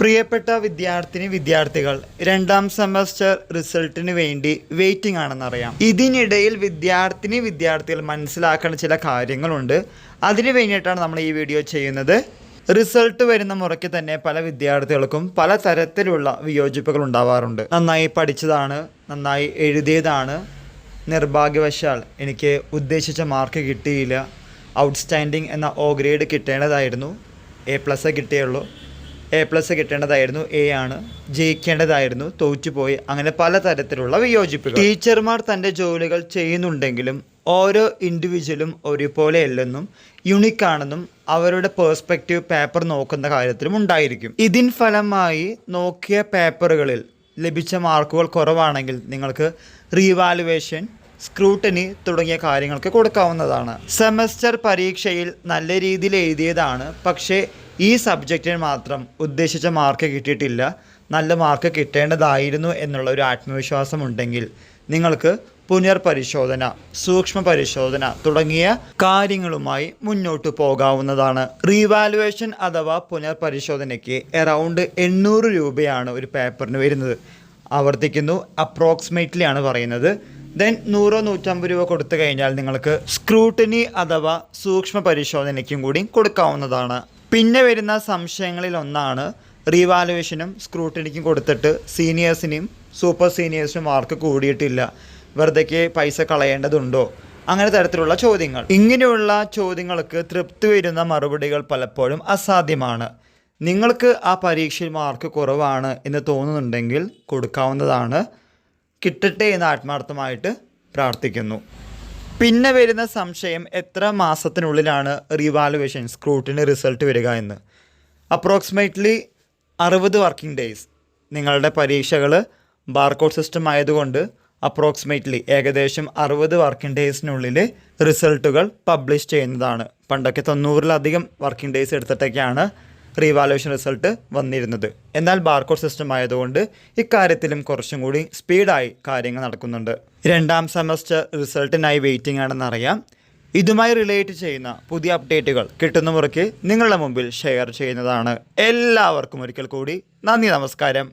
പ്രിയപ്പെട്ട വിദ്യാർത്ഥികൾ രണ്ടാം സെമസ്റ്റർ റിസൾട്ടിന് വേണ്ടി വെയിറ്റിംഗ് ആണെന്നറിയാം. ഇതിനിടയിൽ വിദ്യാർത്ഥികൾ മനസ്സിലാക്കേണ്ട ചില കാര്യങ്ങളുണ്ട്. അതിനു വേണ്ടിയിട്ടാണ് നമ്മൾ ഈ വീഡിയോ ചെയ്യുന്നത്. റിസൾട്ട് വരുന്ന മുറയ്ക്ക് തന്നെ പല വിദ്യാർത്ഥികൾക്കും പല തരത്തിലുള്ള വിയോജിപ്പുകൾ ഉണ്ടാവാറുണ്ട്. നന്നായി പഠിച്ചതാണ്, നന്നായി എഴുതിയതാണ്, നിർഭാഗ്യവശാൽ എനിക്ക് ഉദ്ദേശിച്ച മാർക്ക് കിട്ടിയില്ല, ഔട്ട്സ്റ്റാൻഡിങ് എന്ന O ഗ്രേഡ് കിട്ടേണ്ടതായിരുന്നു, A+ കിട്ടിയുള്ളൂ, A+ കിട്ടേണ്ടതായിരുന്നു, A ആണ്, ജയിക്കേണ്ടതായിരുന്നു, തോറ്റുപോയി, അങ്ങനെ പലതരത്തിലുള്ള വിയോജിപ്പുകൾ. ടീച്ചർമാർ തൻ്റെ ജോലികൾ ചെയ്യുന്നുണ്ടെങ്കിലും ഓരോ ഇൻഡിവിജ്വലും ഒരുപോലെയല്ലെന്നും യുണിക്കാണെന്നും അവരുടെ പേഴ്സ്പെക്റ്റീവ് പേപ്പർ നോക്കുന്ന കാര്യത്തിലും ഉണ്ടായിരിക്കും. ഇതിൻ ഫലമായി നോക്കിയ പേപ്പറുകളിൽ ലഭിച്ച മാർക്കുകൾ കുറവാണെങ്കിൽ നിങ്ങൾക്ക് റീവാലുവേഷൻ, സ്ക്രൂട്ടനി തുടങ്ങിയ കാര്യങ്ങൾക്ക് കൊടുക്കാവുന്നതാണ്. സെമസ്റ്റർ പരീക്ഷയിൽ നല്ല രീതിയിൽ എഴുതിയതാണ്, പക്ഷേ ഈ സബ്ജക്റ്റിന് മാത്രം ഉദ്ദേശിച്ച മാർക്ക് കിട്ടിയിട്ടില്ല, നല്ല മാർക്ക് കിട്ടേണ്ടതായിരുന്നു എന്നുള്ള ഒരു ആത്മവിശ്വാസം ഉണ്ടെങ്കിൽ നിങ്ങൾക്ക് പുനർപരിശോധന, സൂക്ഷ്മ പരിശോധന തുടങ്ങിയ കാര്യങ്ങളുമായി മുന്നോട്ട് പോകാവുന്നതാണ്. റീവാലുവേഷൻ അഥവാ പുനർപരിശോധനയ്ക്ക് അറൗണ്ട് 800 രൂപയാണ് ഒരു പേപ്പറിന് വരുന്നത്. ആവർത്തിക്കുന്നു, അപ്രോക്സിമേറ്റ്ലി ആണ് പറയുന്നത്. ദെൻ 100-150 രൂപ കൊടുത്തു കഴിഞ്ഞാൽ നിങ്ങൾക്ക് സ്ക്രൂട്ടനി അഥവാ സൂക്ഷ്മ പരിശോധനയ്ക്കും കൂടി കൊടുക്കാവുന്നതാണ്. പിന്നെ വരുന്ന സംശയങ്ങളിൽ ഒന്നാണ് റീവാലുവേഷനും സ്ക്രൂട്ടനിക്കും കൊടുത്തിട്ട് സീനിയേഴ്സിനെയും സൂപ്പർ സീനിയേഴ്സിനും മാർക്ക് കൂടിയിട്ടില്ല, വെറുതെ പൈസ കളയേണ്ടതുണ്ടോ, അങ്ങനെ തരത്തിലുള്ള ചോദ്യങ്ങൾ. ഇങ്ങനെയുള്ള ചോദ്യങ്ങൾക്ക് തൃപ്തി വരുന്ന മറുപടികൾ പലപ്പോഴും അസാധ്യമാണ്. നിങ്ങൾക്ക് ആ പരീക്ഷയിൽ മാർക്ക് കുറവാണ് എന്ന് തോന്നുന്നുണ്ടെങ്കിൽ കൊടുക്കാവുന്നതാണ്. കിട്ടട്ടെ എന്ന് ആത്മാർത്ഥമായിട്ട് പ്രാർത്ഥിക്കുന്നു. പിന്നെ വരുന്ന സംശയം, എത്ര മാസത്തിനുള്ളിലാണ് റീവാലുവേഷൻ സ്ക്രൂട്ടിന് റിസൾട്ട് വരിക എന്ന്. Approximately 60 working days. നിങ്ങളുടെ പരീക്ഷകൾ ബാർകോഡ് സിസ്റ്റം ആയതുകൊണ്ട് അപ്രോക്സിമേറ്റ്ലി ഏകദേശം 60 വർക്കിംഗ് ഡേയ്സിനുള്ളിൽ റിസൾട്ടുകൾ പബ്ലിഷ് ചെയ്യുന്നതാണ്. പണ്ടൊക്കെ 90-ലധികം വർക്കിംഗ് ഡേയ്സ് എടുത്തിട്ടൊക്കെയാണ് റീവാലുവേഷൻ റിസൾട്ട് വന്നിരുന്നത്. എന്നാൽ ബാർകോഡ് സിസ്റ്റം ആയതുകൊണ്ട് ഇക്കാര്യത്തിലും കുറച്ചും കൂടി സ്പീഡായി കാര്യങ്ങൾ നടക്കുന്നുണ്ട്. രണ്ടാം സെമസ്റ്റർ റിസൾട്ടിനായി വെയിറ്റിംഗ് ആണെന്നറിയാം. ഇതുമായി റിലേറ്റ് ചെയ്യുന്ന പുതിയ അപ്ഡേറ്റുകൾ കിട്ടുന്ന മുറയ്ക്ക് നിങ്ങളുടെ മുമ്പിൽ ഷെയർ ചെയ്യുന്നതാണ്. എല്ലാവർക്കും ഒരിക്കൽ കൂടി നന്ദി, നമസ്കാരം.